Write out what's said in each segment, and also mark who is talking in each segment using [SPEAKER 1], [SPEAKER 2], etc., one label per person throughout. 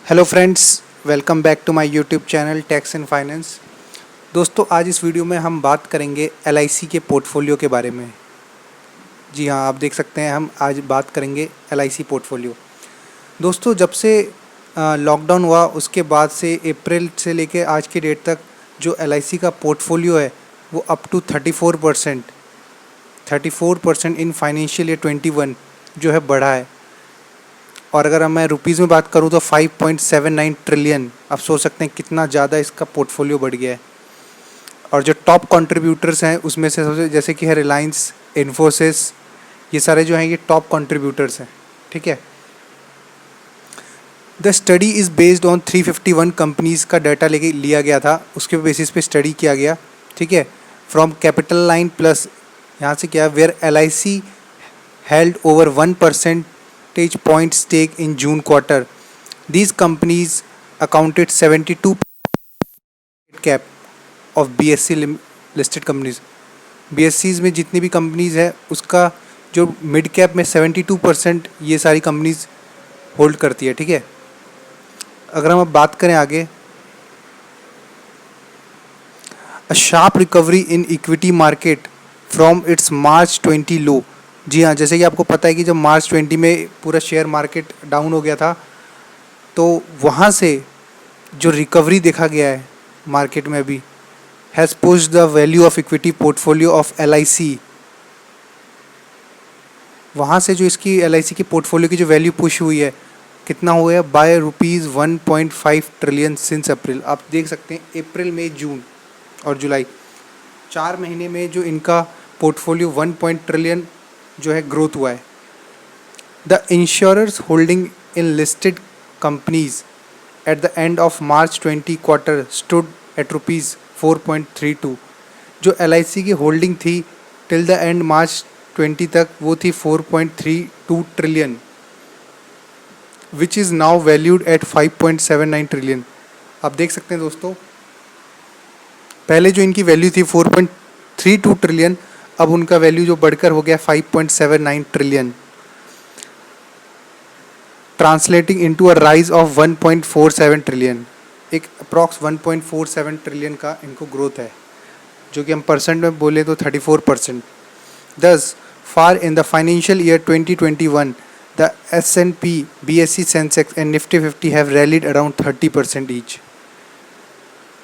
[SPEAKER 1] Hello friends, welcome back to my YouTube channel tax and finance. दोस्तों, आज इस video में हम बात करेंगे एलआईसी के पोर्टफोलियो के बारे में। जी हाँ, आप देख सकते हैं हम आज बात करेंगे एलआईसी पोर्टफोलियो। दोस्तों, जब से लॉकडाउन हुआ उसके बाद से अप्रैल से लेके आज की डेट तक जो एलआईसी का पोर्टफोलियो है वो up to 34% in financial year 21 जो है बढ़ा है। और अगर मैं रुपीज़ में बात करूं तो 5.79 ट्रिलियन, आप सोच सकते हैं कितना ज़्यादा इसका पोर्टफोलियो बढ़ गया है। और जो टॉप कंट्रीब्यूटर्स हैं उसमें से सबसे जैसे कि है रिलायंस, इन्फोसिस, ये सारे जो हैं ये टॉप कंट्रीब्यूटर्स हैं। ठीक है। The study is based on 351 companies का डाटा लेके लिया गया था, उसके बेसिस पे स्टडी किया गया। ठीक है। फ्रॉम कैपिटल लाइन प्लस यहाँ से क्या, where LIC held over 1% point stake in June quarter. These companies accounted 72 cap of BSE listed companies. BSEs में जितनी भी कंपनीज है उसका जो मिड कैप में 72% ये सारी कंपनीज होल्ड करती है। ठीक है। अगर हम अब बात करें आगे, a sharp recovery in equity market from its March 20 low. जी हाँ, जैसे कि आपको पता है कि जब मार्च 20 में पूरा शेयर मार्केट डाउन हो गया था तो वहाँ से जो रिकवरी देखा गया है मार्केट में अभी, has pushed the value of equity portfolio of LIC। वहाँ से जो इसकी LIC की पोर्टफोलियो की जो वैल्यू पुश हुई है, कितना हुआ है, बाय ₹1.5 ट्रिलियन सिंस अप्रैल। आप देख सकते हैं अप्रैल, मई, जून और जुलाई 4 महीने में जो इनका पोर्टफोलियो 1 ट्रिलियन जो है ग्रोथ हुआ है। The insurers holding in listed companies at the end of March 20 quarter stood at ₹4.32। जो LIC की होल्डिंग थी टिल द एंड मार्च 20 तक वो थी 4.32 trillion, which is now valued at 5.79 trillion. आप देख सकते हैं दोस्तों, पहले जो इनकी वैल्यू थी 4.32 ट्रिलियन, अब उनका वैल्यू जो बढ़कर हो गया 5.79 trillion, translating into a rise of 1.47 trillion. एक अप्रॉक्स 1.47 ट्रिलियन का इनको ग्रोथ है, जो कि हम परसेंट में बोले तो 34%। Thus far in the financial year 2021 the S&P, BSE, Sensex and Nifty 50 have rallied around 30% each.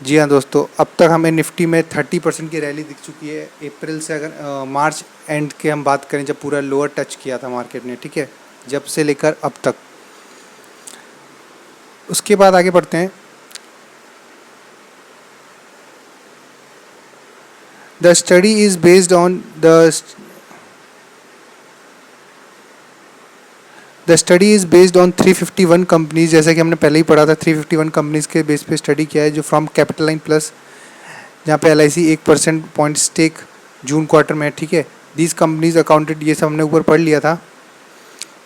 [SPEAKER 1] जी हाँ दोस्तों, अब तक हमें निफ्टी में 30% की रैली दिख चुकी है अप्रैल से। अगर मार्च एंड के हम बात करें जब पूरा लोअर टच किया था मार्केट ने, ठीक है, जब से लेकर अब तक। उसके बाद आगे बढ़ते हैं। The study is based on the study is based on 351 companies, जैसा कि हमने पहले ही पढ़ा था। 351 कंपनीज़ के बेस पे स्टडी किया है, जो फ्रॉम कैपिटल लाइन प्लस, जहाँ पे LIC 1% point stake June quarter में है। ठीक है। दीज कंपनीज अकाउंटेड, ये सब हमने ऊपर पढ़ लिया था।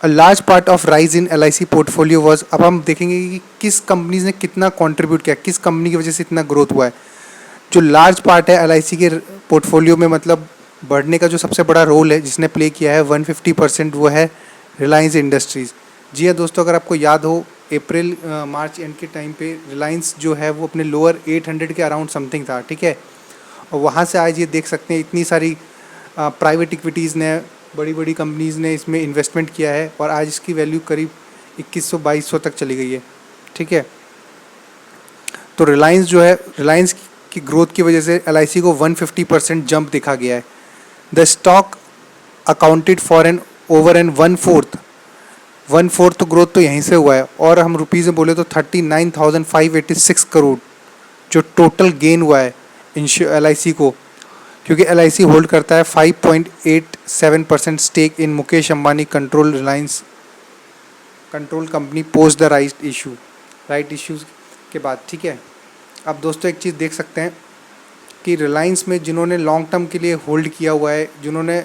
[SPEAKER 1] A large part of rise in LIC portfolio was, अब हम देखेंगे कि किस कंपनीज ने कितना कॉन्ट्रीब्यूट किया, किस कंपनी की वजह से इतना ग्रोथ हुआ है। जो लार्ज पार्ट है LIC के पोर्टफोलियो में, मतलब बढ़ने का जो सबसे बड़ा रोल है जिसने प्ले किया है 150%, वो है रिलायंस इंडस्ट्रीज़। जी हाँ दोस्तों, अगर आपको याद हो अप्रैल मार्च एंड के टाइम पे रिलायंस जो है वो अपने लोअर 800 के अराउंड समथिंग था। ठीक है। और वहाँ से आज ये देख सकते हैं इतनी सारी प्राइवेट इक्विटीज़ ने, बड़ी बड़ी कंपनीज़ ने इसमें इन्वेस्टमेंट किया है और आज इसकी वैल्यू करीब 2100-2200 तक चली गई है। ठीक है। तो रिलायंस जो है, रिलायंस की ग्रोथ की वजह से LIC को 150% जंप दिखा गया है। The stock accounted for an over an 1/4 growth तो यहीं से हुआ है। और हम रुपीज़ में बोले तो 39,586 करोड़ जो टोटल गेन हुआ है LIC को, क्योंकि LIC होल्ड करता है 5.87% stake in Mukesh Ambani control Reliance control company post the rights issues के बाद। ठीक है। अब दोस्तों एक चीज़ देख सकते हैं कि रिलायंस में जिन्होंने लॉन्ग टर्म के लिए होल्ड किया हुआ है, जिन्होंने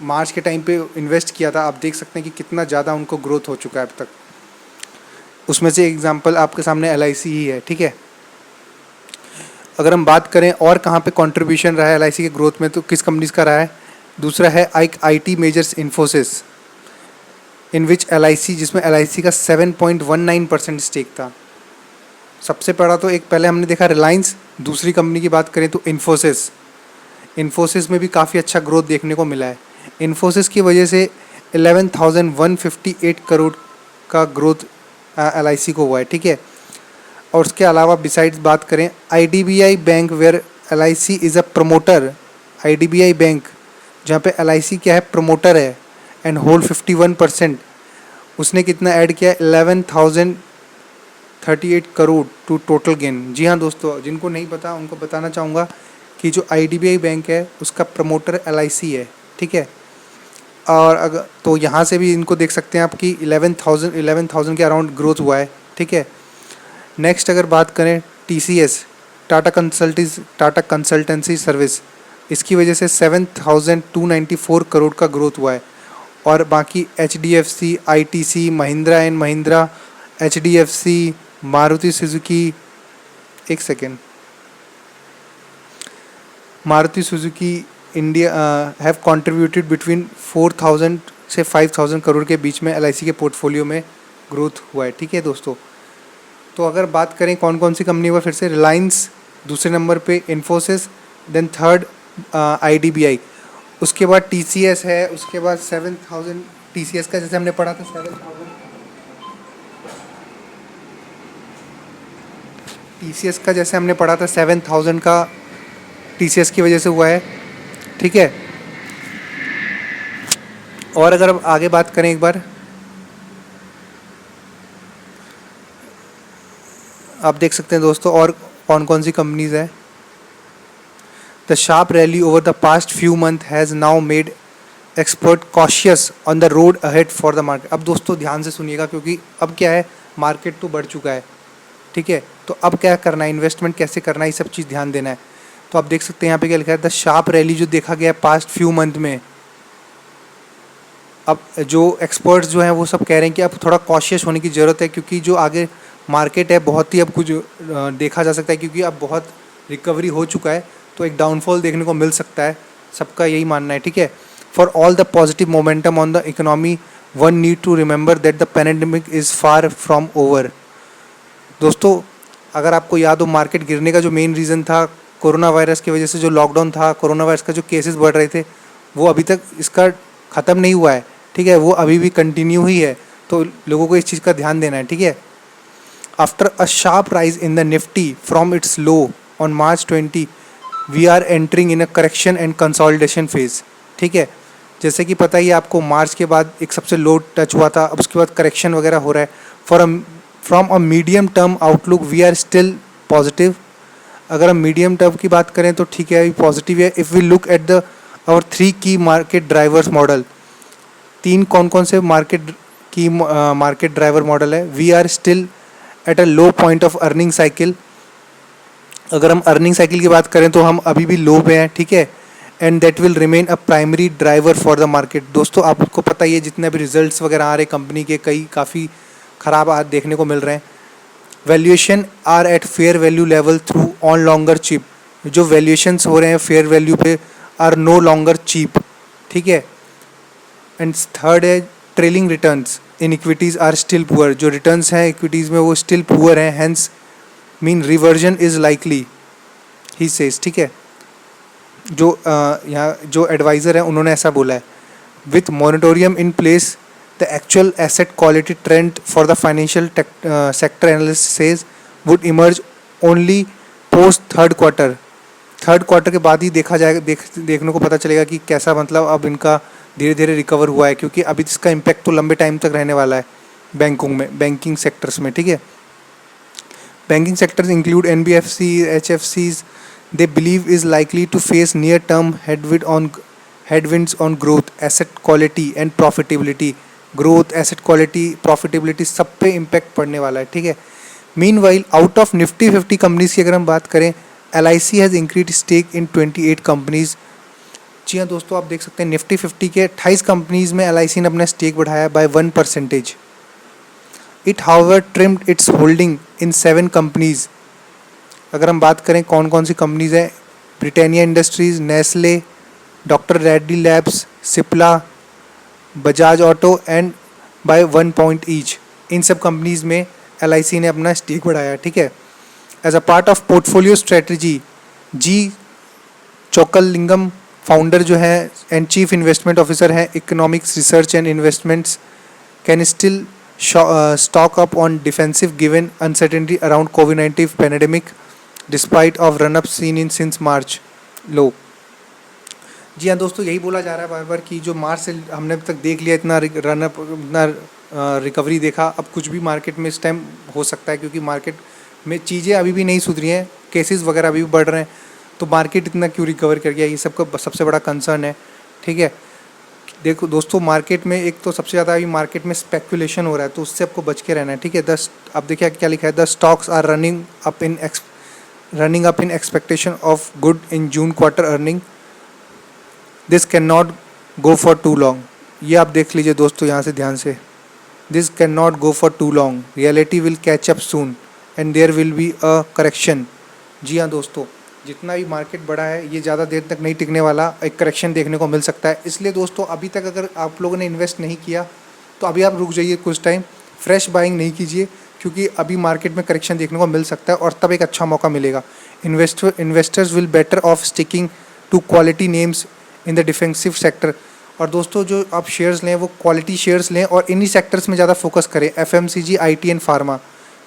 [SPEAKER 1] मार्च के टाइम पे इन्वेस्ट किया था, आप देख सकते हैं कि कितना ज़्यादा उनको ग्रोथ हो चुका है अब तक। उसमें से एग्जांपल आपके सामने LIC ही है। ठीक है। अगर हम बात करें और कहाँ पे कंट्रीब्यूशन रहा है LIC के ग्रोथ में, तो किस कंपनीज़ का रहा है, दूसरा है IT measures Infosys, in which LIC, जिसमें LIC का 7.19% स्टेक था। सबसे बड़ा तो एक पहले हमने देखा रिलायंस, दूसरी कंपनी की बात करें तो इन्फोसिस। इन्फोसिस में भी काफ़ी अच्छा ग्रोथ देखने को मिला है। इन्फोसिस की वजह से 11,158 करोड़ का ग्रोथ LIC को हुआ है, ठीक है। और उसके अलावा बिसाइड्स बात करें IDBI bank where LIC is a promoter. IDBI bank जहाँ पे LIC क्या है, प्रमोटर है एंड होल्ड 51%। उसने कितना ऐड किया, 11,038 करोड़ टू टोटल गेन। जी हाँ दोस्तों, जिनको नहीं पता उनको बताना चाहूँगा कि जो IDBI बैंक है उसका प्रमोटर LIC है, ठीक है। और अगर तो यहाँ से भी इनको देख सकते हैं आप कि 11,000 के अराउंड ग्रोथ हुआ है, ठीक है। नेक्स्ट अगर बात करें TCS, टाटा कंसल्टेंसी सर्विस, इसकी वजह से 7,294 करोड़ का ग्रोथ हुआ है। और बाकी HDFC, ITC, Mahindra and Mahindra, HDFC, Maruti Suzuki, एक second, Maruti Suzuki India have contributed between 4,000 से 5,000 करोड़ के बीच में LIC के पोर्टफोलियो में ग्रोथ हुआ है, ठीक है दोस्तों। तो अगर बात करें कौन कौन सी कंपनी हुआ, फिर से रिलायंस दूसरे नंबर पे, इन्फोसिस, देन थर्ड IDBI, उसके बाद TCS है, उसके बाद 7,000 TCS का जैसे हमने पढ़ा था 7,000, TCS का जैसे हमने पढ़ा था 7,000 का TCS की वजह से हुआ है, ठीक है। और अगर अब आगे बात करें एक बार, आप देख सकते हैं दोस्तों और कौन कौन सी कंपनीज है। The sharp rally over the past few month has now made expert cautious on the road ahead for the market. अब दोस्तों ध्यान से सुनिएगा, क्योंकि अब क्या है, मार्केट तो बढ़ चुका है, ठीक है। तो अब क्या करना है, इन्वेस्टमेंट कैसे करना है, ये सब चीज़ ध्यान देना है। तो आप देख सकते हैं यहाँ पे क्या लिखा है, द शार्प रैली जो देखा गया पास्ट फ्यू मंथ में, अब जो एक्सपर्ट्स जो हैं वो सब कह रहे हैं कि अब थोड़ा कॉशियस होने की ज़रूरत है, क्योंकि जो आगे मार्केट है बहुत ही अब कुछ देखा जा सकता है, क्योंकि अब बहुत रिकवरी हो चुका है, तो एक डाउनफॉल देखने को मिल सकता है, सबका यही मानना है, ठीक है। For all the positive momentum on the economy one need to remember that the pandemic is far from over. दोस्तों अगर आपको याद हो, मार्केट गिरने का जो मेन रीज़न था कोरोना वायरस की वजह से, जो लॉकडाउन था, कोरोना वायरस का जो केसेस बढ़ रहे थे, वो अभी तक इसका ख़त्म नहीं हुआ है, ठीक है, वो अभी भी कंटिन्यू ही है। तो लोगों को इस चीज़ का ध्यान देना है, ठीक है। After a sharp rise in the Nifty from its low on March 20, we are entering in a correction and consolidation phase, ठीक है। जैसे कि पता ही है आपको, मार्च के बाद एक सबसे लो टच हुआ था, अब उसके बाद करेक्शन वगैरह हो रहा है। From a medium term outlook we are still positive. अगर हम मीडियम टर्म की बात करें तो ठीक है, पॉजिटिव है। If we look at the our 3 की मार्केट ड्राइवर्स मॉडल, 3 कौन कौन से मार्केट ड्राइवर मॉडल है। We are still at a low point of earning cycle. अगर हम अर्निंग साइकिल की बात करें तो हम अभी भी लो पे हैं, ठीक है। And that will remain a primary driver for the market. दोस्तों आपको पता ही है, जितने भी रिजल्ट्स वगैरह आ रहे कंपनी के, कई काफ़ी ख़राब आज देखने को मिल रहे हैं। Valuation are at fair value level through on longer cheap. जो वैल्यूएशंस हो रहे हैं फेयर वैल्यू पे, आर नो लॉन्गर चीप, ठीक है। एंड थर्ड है trailing returns in equities are still poor. जो रिटर्न्स हैं इक्विटीज़ में वो स्टिल पुअर हैं, hence mean reversion is likely, he says, ठीक है। जो यहाँ जो एडवाइज़र है उन्होंने ऐसा बोला है। With moratorium in place the actual asset quality trend for the financial sector analyst says would emerge only post third quarter के बाद ही देखा जाएगा, देखने को पता चलेगा कि कैसा, मतलब अब इनका धीरे धीरे रिकवर हुआ है, क्योंकि अभी इसका इम्पैक्ट तो लंबे टाइम तक रहने वाला है बैंकिंग सेक्टर्स में, ठीक है। Banking sectors include NBFC, HFCs, they believe is likely to face near-term headwinds on growth, asset quality and profitability. Growth, asset quality, profitability सब पे impact पड़ने वाला है, ठीक है। Meanwhile, out of Nifty 50 companies की अगर हम बात करें, LIC has increased stake in 28 companies. जी हाँ दोस्तों, आप देख सकते हैं निफ्टी 50 के 28 कंपनीज में LIC ने अपना स्टेक बढ़ाया by 1%. It however trimmed its holding in 7 companies. अगर हम बात करें कौन कौन सी कंपनीज हैं, Britannia industries, Nestle, doctor Reddy labs, Cipla, Bajaj auto and by 1 point each. इन सब कंपनीज में LIC ने अपना स्टेक बढ़ाया, ठीक है। As a part of portfolio strategy, G Chokkalingam founder जो है एंड चीफ इन्वेस्टमेंट ऑफिसर है economics research and investments, can still stock up on defensive given uncertainty around COVID-19 pandemic despite of run-up seen in since March low। जी हाँ दोस्तों, यही बोला जा रहा है बार बार कि जो मार्च से हमने अब तक देख लिया इतना रनअप, इतना रिकवरी देखा, अब कुछ भी मार्केट में इस टाइम हो सकता है क्योंकि मार्केट में चीज़ें अभी भी नहीं सुधरी हैं, केसेस वगैरह अभी भी बढ़ रहे हैं, तो मार्केट इतना क्यों रिकवर कर गया, ये सबका सबसे बड़ा कंसर्न है। ठीक है, देखो दोस्तों, मार्केट में एक तो सबसे ज़्यादा अभी मार्केट में स्पेकुलेशन हो रहा है, तो उससे आपको बच के रहना है। ठीक है, अब देखिए क्या लिखा है, the stocks are running up in expectation of good in June quarter earning, this can not go for too long. ये आप देख लीजिए दोस्तों यहाँ से ध्यान से, this can not go for too long, reality will catch up soon and there will be a correction. जी हाँ दोस्तों, जितना भी मार्केट बढ़ा है ये ज़्यादा देर तक नहीं टिकने वाला, एक करेक्शन देखने को मिल सकता है। इसलिए दोस्तों अभी तक अगर आप लोगों ने इन्वेस्ट नहीं किया तो अभी आप रुक जाइए कुछ टाइम, फ्रेश बाइंग नहीं कीजिए क्योंकि अभी मार्केट में करेक्शन देखने को मिल सकता है और तब एक अच्छा मौका मिलेगा। Investors will better off sticking to quality names in the defensive sector. और दोस्तों जो आप शेयर्स लें वो क्वालिटी शेयर्स लें और इन्हीं सेक्टर्स में ज़्यादा फोकस करें, FMCG, IT एंड फार्मा।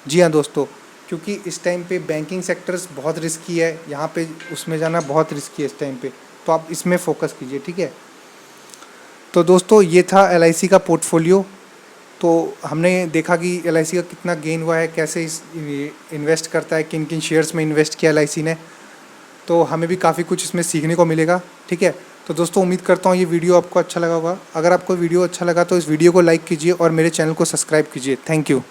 [SPEAKER 1] जी हाँ दोस्तों, क्योंकि इस टाइम पे बैंकिंग सेक्टर्स बहुत रिस्की है, यहाँ पे उसमें जाना बहुत रिस्की है इस टाइम पे, तो आप इसमें फोकस कीजिए। ठीक है, तो दोस्तों ये था LIC का पोर्टफोलियो। तो हमने देखा कि LIC का कितना गेन हुआ है, कैसे इन्वेस्ट करता है, किन किन शेयर्स में इन्वेस्ट किया LIC ने, तो हमें भी काफ़ी कुछ इसमें सीखने को मिलेगा। ठीक है, तो दोस्तों उम्मीद करता हूँ ये वीडियो आपको अच्छा लगा होगा। अगर आपको वीडियो अच्छा लगा तो इस वीडियो को लाइक कीजिए और मेरे चैनल को सब्सक्राइब कीजिए। Thank you.